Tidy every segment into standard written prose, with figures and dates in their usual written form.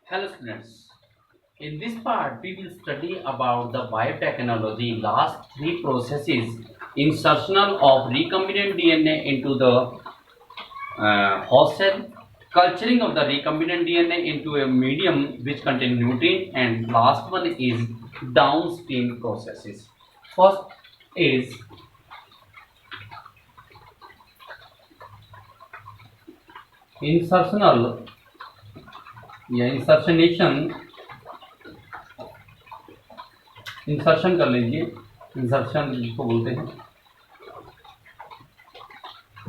Hello students. In this part, we will study about the biotechnology last three processes: insertional of recombinant DNA into the host cell, culturing of the recombinant DNA into a medium which contain nutrient, and last one is downstream processes. First is insertional या insertion कर लीजिए। Insertion जिसको बोलते हैं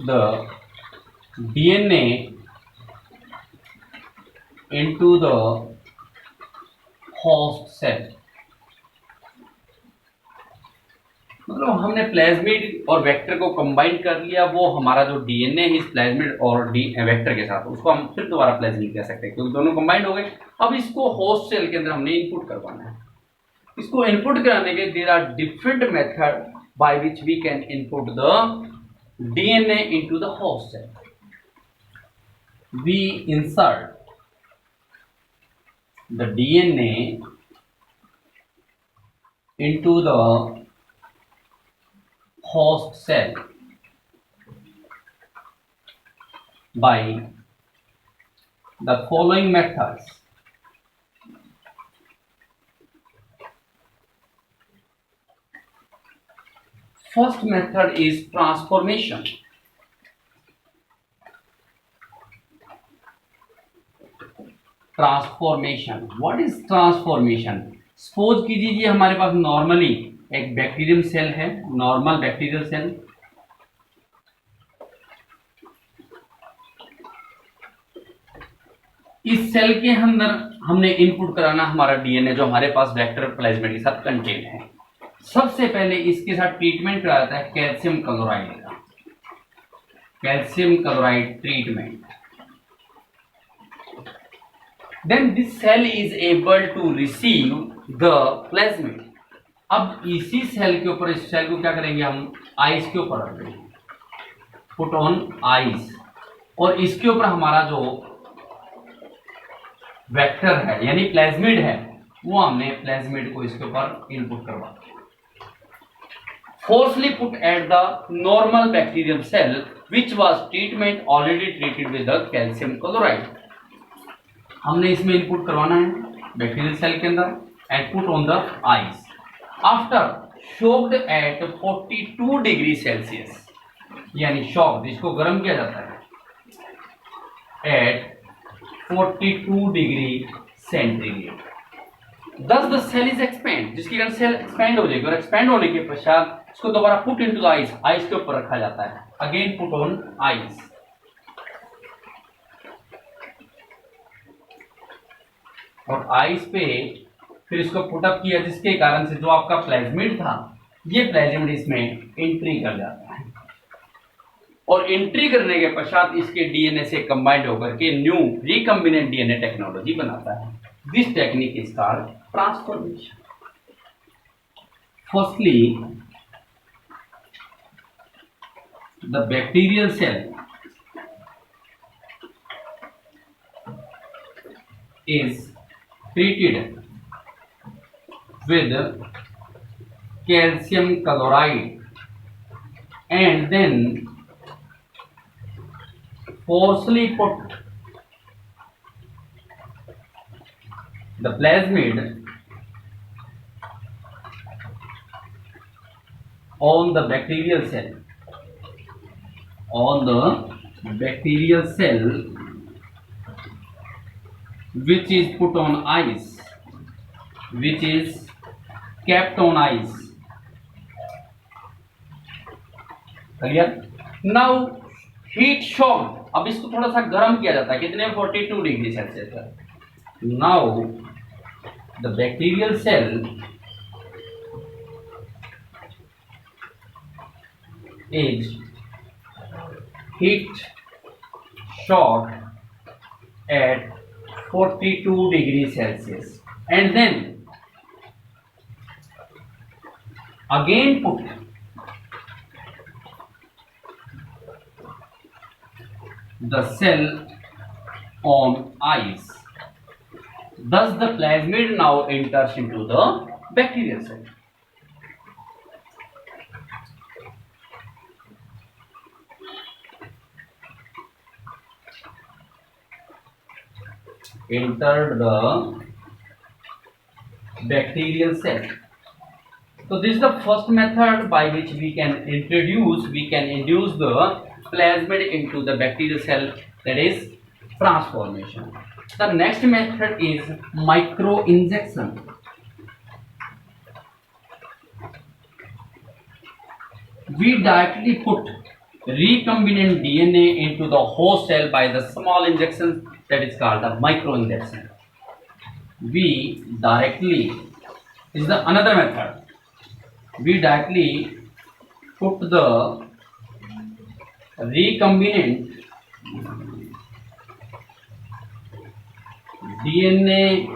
the DNA into the host cell. मतलब हमने plasmid और vector को कंबाइन कर लिया। वो हमारा जो डीएनए है इस प्लाज्मिड और वेक्टर के साथ, उसको हम फिर दोबारा प्लाज्मिड कह सकते हैं क्योंकि दोनों कंबाइंड हो गए। अब इसको होस्ट सेल के अंदर हमने इनपुट करवाना है। इसको इनपुट कराने के there are different method by which we can input the DNA into the host cell. We insert the DNA into the host cell by the following methods. First method is transformation. Transformation. What is transformation? Suppose कीजिए हमारे पास normally एक bacterium cell है, normal bacterial cell. इस cell के अंदर हमने input कराना हमारा डीएनए जो हमारे पास वेक्टर प्लाज्मिड के साथ कंटेन है। सबसे पहले इसके साथ ट्रीटमेंट कराया जाता है कैल्शियम क्लोराइड का, calcium chloride treatment. Then this cell is able to receive the plasmid. अब इसी सेल के ऊपर, इस सेल को क्या करेंगे हम, आइस के ऊपर रख देंगे, पुट ऑन आइस। और इसके ऊपर हमारा जो वेक्टर है यानी प्लाज्मिड है, वो हमने प्लाज्मिड को इसके ऊपर इनपुट करवा forcely put at the normal bacterial cell which was treatment already treated with the calcium chloride. हमने इसमें इनपुट करवाना है बैक्टीरियल सेल के अंदर and put on the ice. After shocked at 42 degree Celsius, यानी शॉक जिसको गर्म किया जाता है एट 42 degree centigrade, thus the cell is expand, जिसके कारण सेल एक्सपेंड हो जाएगी। और एक्सपेंड होने के पश्चात इसको दोबारा put into the ice, ice के ऊपर रखा जाता है, अगेन पुट ऑन आइस। और आइस पे फिर इसको पुटअप किया, जिसके कारण से जो आपका प्लाज्मिड था, ये प्लाज्मिड इसमें एंट्री कर जाता है। और एंट्री करने के पश्चात इसके डीएनए से कंबाइंड होकर के न्यू रिकम्बिनेंट डीएनए टेक्नोलॉजी बनाता है। This technique is called transformation. Firstly the bacterial cell is treated with calcium chloride and then forcefully put the plasmid on the bacterial cell, on the bacterial cell which is put on ice, which is kept on ice. Clear? Now heat shocked, अब इसको थोड़ा सा गर्म किया जाता है, कितने 42 degree Celsius पर। Now the bacterial cell is heat shocked at 42 degree Celsius and then again put the cell on ice Thus the plasmid now enters into the bacterial cell. Entered the bacterial cell. So this is the first method by which we can induce the plasmid into the bacterial cell, that is transformation. The next method is microinjection. We directly put recombinant DNA into the host cell by the small injection, that is called the microinjection. We directly, this is the another method. We directly put the recombinant DNA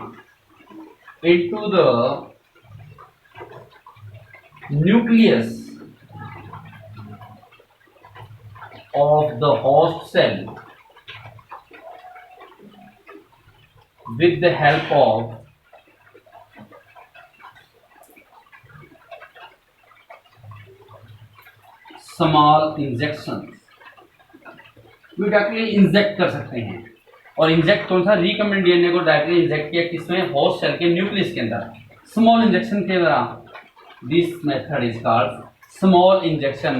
into the nucleus of the host cell with the help of small injection. We directly inject कर सकते हैं. और inject कौन सा? Recombinant DNA को directly inject किया किसमें? Host cell के न्यूक्लियस के अंदर स्मॉल इंजेक्शन के द्वारा. This method is called small injection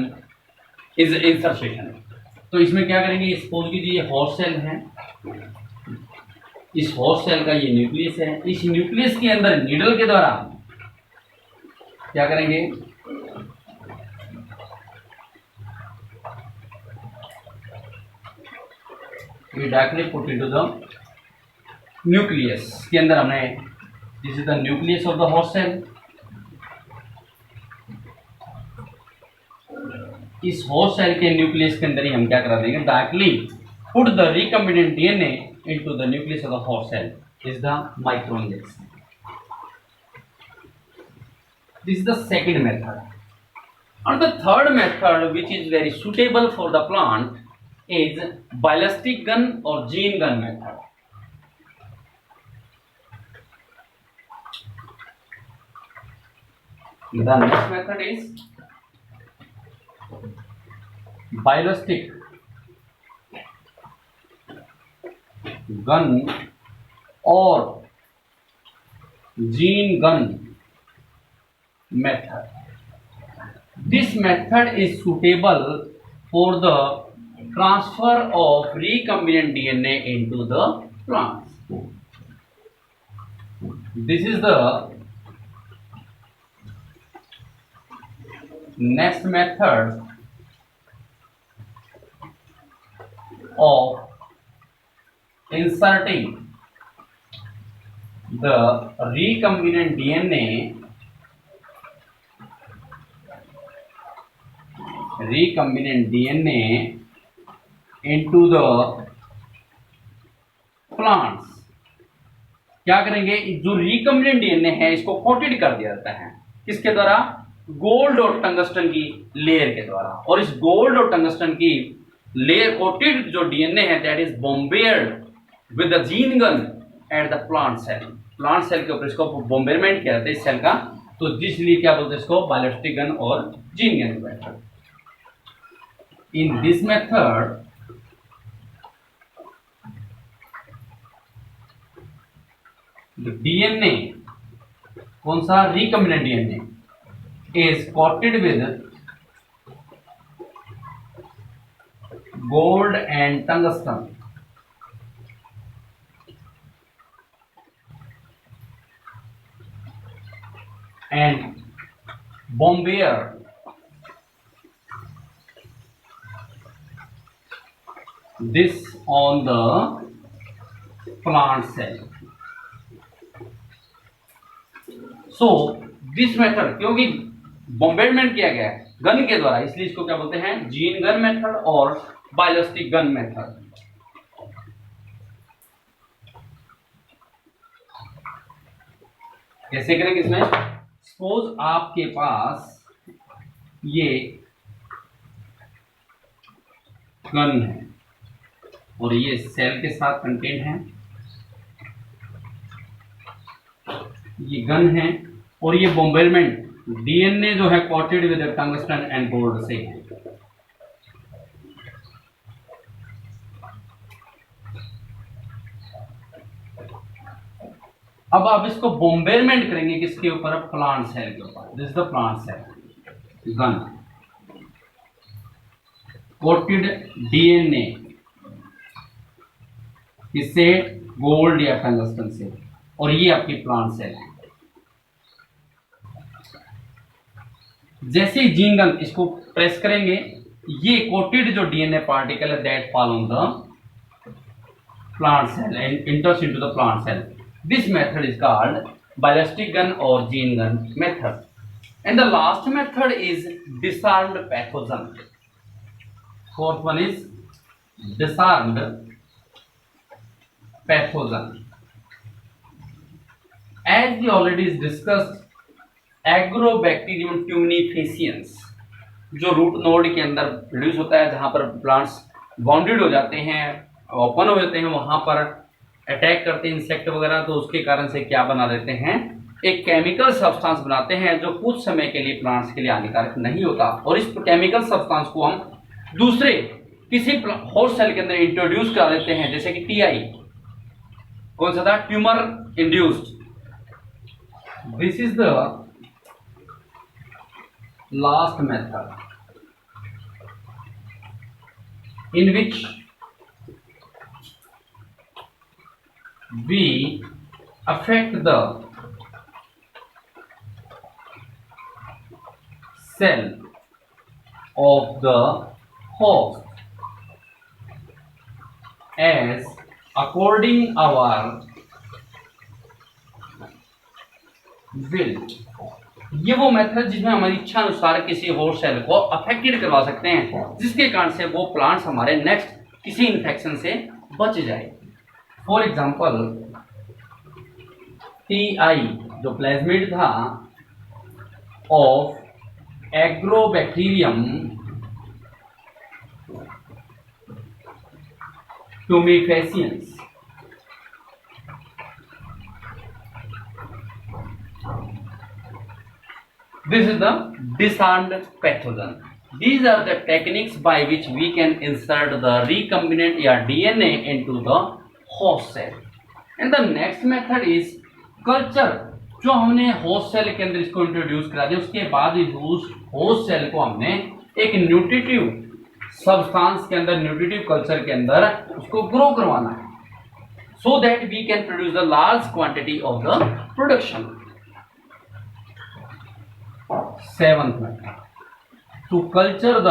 is insertion. तो इसमें क्या करेंगे? सपोज कीजिए होस्ट सेल है, इस होस्ट सेल का ये न्यूक्लियस है. इस न्यूक्लियस के अंदर नीडल के द्वारा क्या करेंगे? we directly put into the nucleus के अंदर हमने, this is the nucleus of the host cell. इस होस्ट सेल के न्यूक्लियस के अंदर ही हम क्या करा देंगे? Directly put the recombinant DNA into the nucleus of the host cell. Is the micro injection. This is the second method. And the third method, which is very suitable for the plant, is ballistic gun or gene gun method. The next method is ballistic gun or gene gun method. This method is suitable for the transfer of recombinant DNA into the plants. This is the next method of inserting the recombinant DNA into the plants. क्या करेंगे? जो recombinant DNA है इसको coated कर दिया जाता है. किसके द्वारा? गोल्ड और टंगस्टन की लेयर के द्वारा. और इस गोल्ड और टंगस्टन की लेयर कोटेड जो डीएनए है, that is bombarded with the gene gun at the plant cell. Plant cell के ऊपर इसको बॉम्बेरमेंट किया जाता है इस सेल का. तो जिसलिए क्या बोलते हैं इसको? बायोलिस्टिक गन और gene gun method. In this method, the DNA, कौन सा? recombinant DNA is coated with gold and tungsten. And bombardier this on the plant cell. So this method, क्योंकि बॉम्बेडमेंट किया गया है गन के द्वारा, इसलिए इसको क्या बोलते हैं? जीन गन मेथड और बायोलिस्टिक गन मेथड. कैसे करेंगे इसमें? सपोज आपके पास ये गन है और ये सेल के साथ कंटेंट है. ये गन है और ये बोम्बरमेंट डीएनए जो है coated with tungsten and gold से है। अब आप इसको बोम्बरमेंट करेंगे किसके ऊपर? प्लांट सेल के ऊपर। This is the plant cell gun coated DNA किससे? गोल्ड या टंगस्टन से, और ये आपकी प्लांट सेल है। जैसे ही जीन गन इसको प्रेस करेंगे, ये कोटेड जो डीएनए पार्टिकल है that fall on the plant cell and enters into the plant cell. This method is called ballistic gun or gene gun method. And the last method is disarmed pathogen. Fourth one is disarmed pathogen. As we already discussed, Agrobacterium tumefaciens जो root node के अंदर produce होता है, जहां पर plants bounded हो जाते हैं, ओपन हो जाते हैं, वहां पर अटैक करते हैं इंसेक्ट वगैरह, तो उसके कारण से क्या बना देते हैं? एक केमिकल सब्सटेंस बनाते हैं जो कुछ समय के लिए प्लांट्स के लिए हानिकारक नहीं होता, और इस केमिकल सब्सटेंस को हम दूसरे किसी होस्ट सेल के अंदर इंट्रोड्यूस कर देते हैं, जैसे कि टीआई कौन सा था? Tumour induced. This is the last method in which we affect the cell of the host as according our will। ये वो मेथड जिसमें हमारी इच्छा अनुसार किसी होस्ट सेल को अफेक्टेड करवा सकते हैं, जिसके कारण से वो प्लांट्स हमारे नेक्स्ट किसी इन्फेक्शन से बच जाए। फॉर एग्जाम्पल टीआई जो प्लाज्मिड था of agrobacterium tumefaciens, this is the disarmed pathogen. These are the techniques by which we can insert the recombinant या DNA into the host cell. And the next method is culture। जो हमने host cell के अंदर इसको introduce करा दिया, उसके बाद उस होस्ट सेल को हमने एक न्यूट्रिटिव सब्सटेंस के अंदर, न्यूट्रिटिव कल्चर के अंदर उसको ग्रो करवाना है, so that we can produce the large quantity of the production. Seventh method to culture the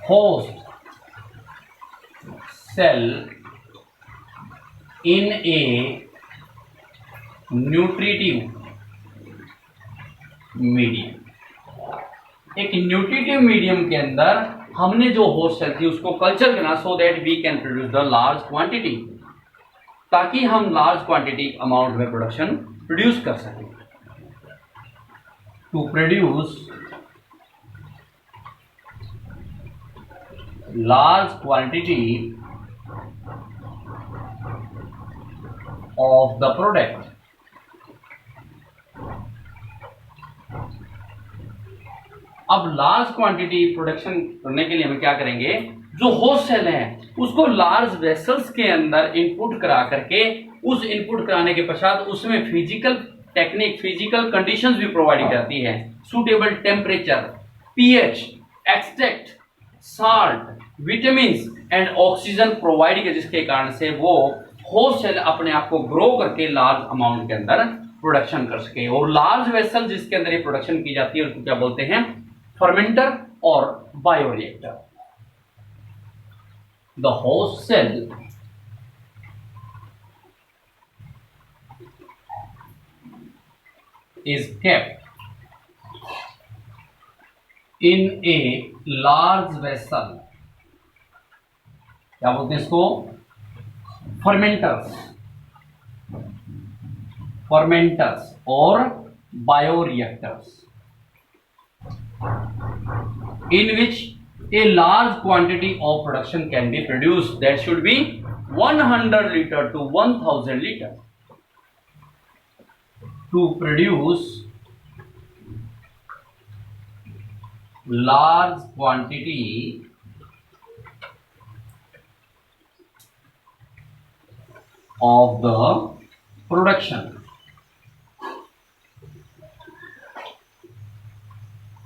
host cell in a nutritive medium। एक न्यूट्रिटिव मीडियम के अंदर हमने जो होस्ट सेल थी उसको कल्चर करना, so that we can produce the large quantity, ताकि हम लार्ज क्वांटिटी अमाउंट में प्रोडक्शन प्रोड्यूस कर सकें। To produce large quantity of the product, अब लार्ज क्वांटिटी प्रोडक्शन करने के लिए हम क्या करेंगे? जो होस्ट सेल है उसको लार्ज वेसल्स के अंदर इनपुट करा करके, उस इनपुट कराने के पश्चात उसमें फिजिकल टेक्निक, फिजिकल कंडीशंस भी प्रोवाइड करती है, suitable temperature, pH, extract, salt, vitamin and oxygen provide किया, जिसके कारण से वो होस्ट सेल अपने आप को ग्रो करके लार्ज अमाउंट के अंदर प्रोडक्शन कर सके। और लार्ज वेसल जिसके अंदर ये प्रोडक्शन की जाती है उसको क्या बोलते हैं? फर्मेंटर और bioreactor. The host cell is kept in a large vessel, क्या बोलते हैं इसको? फर्मेंटर्स और bioreactors, in which a large quantity of production can be produced, that should be 100 liter to 1000 liter to produce large quantity of the production.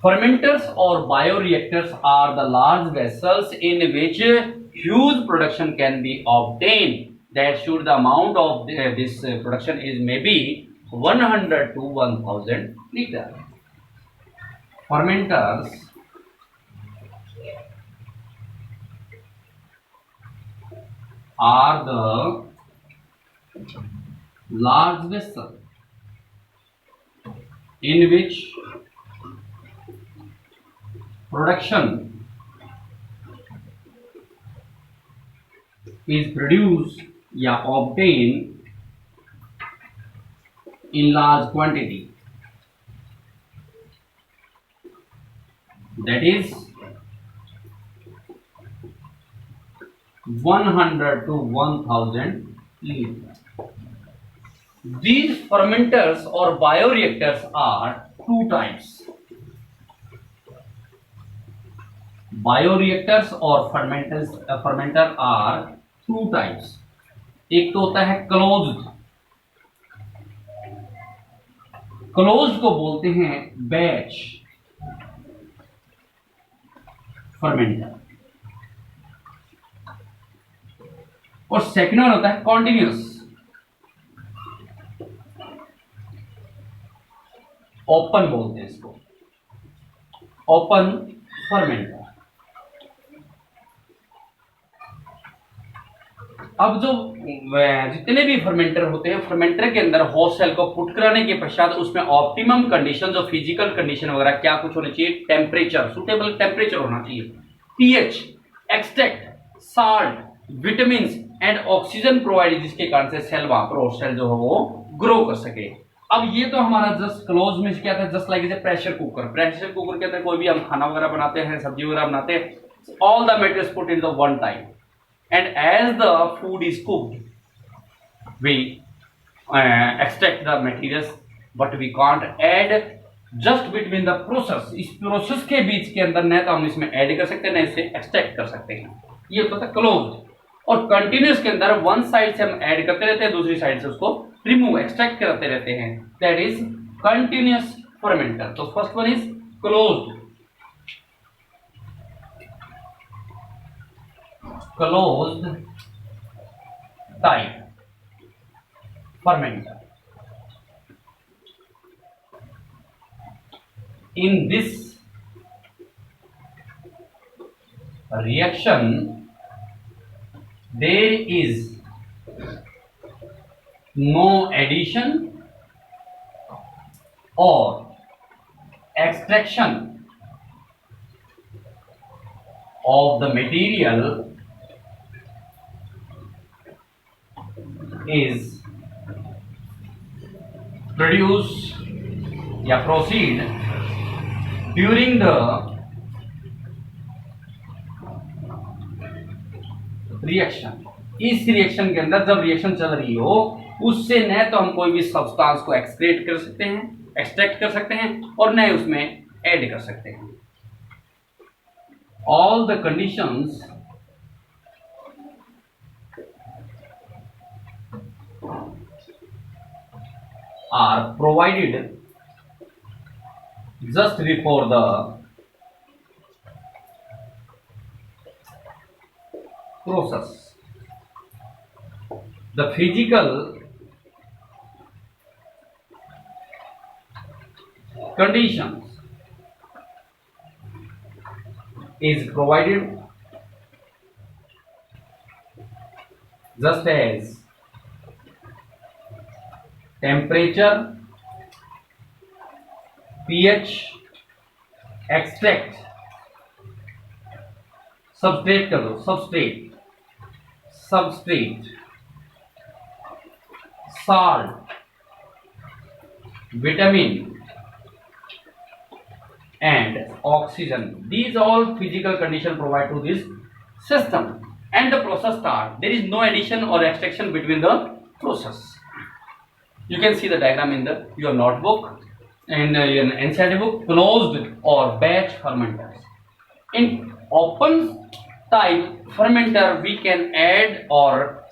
Fermenters or bioreactors are the large vessels in which huge production can be obtained. That should the amount of this production is maybe 100 to 1000 liter. Fermenters are the large vessel in which production is produced या obtained in large quantity. That is 100 to 1000 liter. These fermenters or bioreactors are two types. Bioreactors or fermenter are two types. एक तो होता है closed. Closed को बोलते हैं batch fermenter, और second one होता है कॉन्टिन्यूस. ओपन बोलते हैं इसको, ओपन फर्मेंटर. अब जो जितने भी फर्मेंटर होते हैं, फर्मेंटर के अंदर होस्ट सेल को पुट कराने के पश्चात उसमें ऑप्टिमम कंडीशन, जो फिजिकल कंडीशन वगैरह क्या कुछ होनी चाहिए, टेम्परेचर, सुटेबल टेम्परेचर होना चाहिए, pH, extract, salt, vitamin and oxygen provide, जिसके कारण से सेल वहां पर होस्ट सेल जो है वो ग्रो कर सके. अब ये तो हमारा जस्ट क्लोज में क्या था, just like is a pressure cooker. Pressure cooker के अंदर कोई भी हम खाना वगैरह बनाते हैं, सब्जी वगैरह बनाते हैं, all the materials put in the one time. And as the food is cooked, we extract the materials, but we can't add just between the process. इस प्रोसेस के बीच के अंदर न तो हम इसमें ऐड कर सकते हैं, न इसे एक्सट्रैक्ट कर सकते हैं. ये होता था क्लोज्ड. और कंटिन्यूस के अंदर वन साइड से हम ऐड करते रहते हैं, दूसरी साइड से उसको रिमूव, एक्सट्रैक्ट करते रहते हैं. That is continuous fermenter. तो first one is closed. Closed type fermenter. In this reaction, there is no addition or extraction of the material is produced या proceed during the रिएक्शन. इस reaction के अंदर जब reaction चल रही हो, उससे न तो हम कोई भी सब्सटेंस को एक्सक्रीट कर सकते हैं, एक्सट्रैक्ट कर सकते हैं, और न उसमें ऐड कर सकते हैं. All the conditions are provided just before the process. The physical conditions is provided just as temperature, pH, extract, substrate कर दो, substrate, salt, vitamin and oxygen. These all physical condition provide to this system. and the process start. There is no addition or extraction between the process. You can see the diagram in your notebook and your NCERT book. Closed or batch fermenters. In open type fermenter we can add or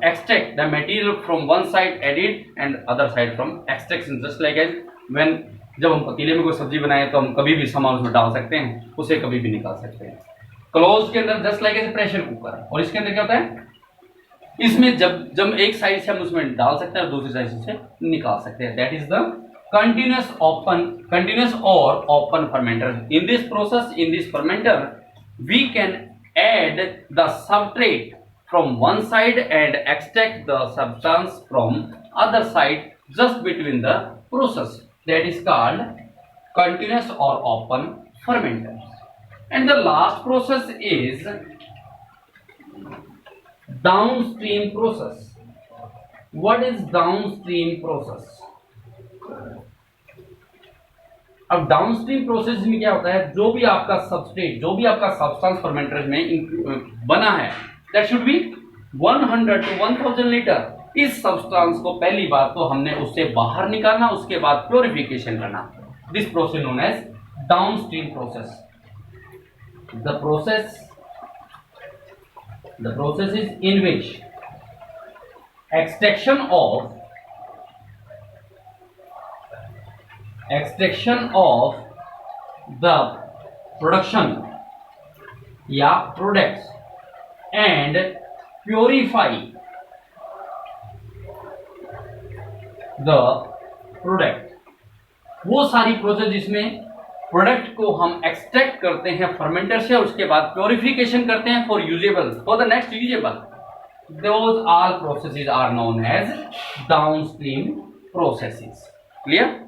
extract the material from one side, added, and other side from extraction. Just like as when जब हम पतीले में कोई सब्जी बनाए तो हम कभी भी सामान उसमें डाल सकते हैं, उसे कभी भी निकाल सकते हैं. क्लोज के अंदर just like as pressure cooker, और इसके अंदर क्या होता है, इसमें जब एक साइड से हम उसमें डाल सकते हैं और दूसरी साइड से निकाल सकते हैं. That is the continuous or open fermenter. In this process, in this fermenter, we can add the substrate from one side and extract the substance from other side just between the process. That is called continuous or open fermenter. And the last process is downstream process. What is downstream process? अब downstream process में क्या होता है, जो भी आपका substrate, जो भी आपका सब्सटेंस फर्मेंटर में बना है, that should be 100 to 1000 litre. इस सब्सटेंस को पहली बात तो हमने उससे बाहर निकालना, उसके बाद प्योरिफिकेशन करना. This process known as downstream process. The process is in which extraction of the production या products and purify the product. वो सारी प्रोसेस जिसमें प्रोडक्ट को हम एक्सट्रैक्ट करते हैं फर्मेंटर से, उसके बाद प्योरिफिकेशन करते हैं for usable, for the next usable. Those all processes are known as downstream processes. Clear?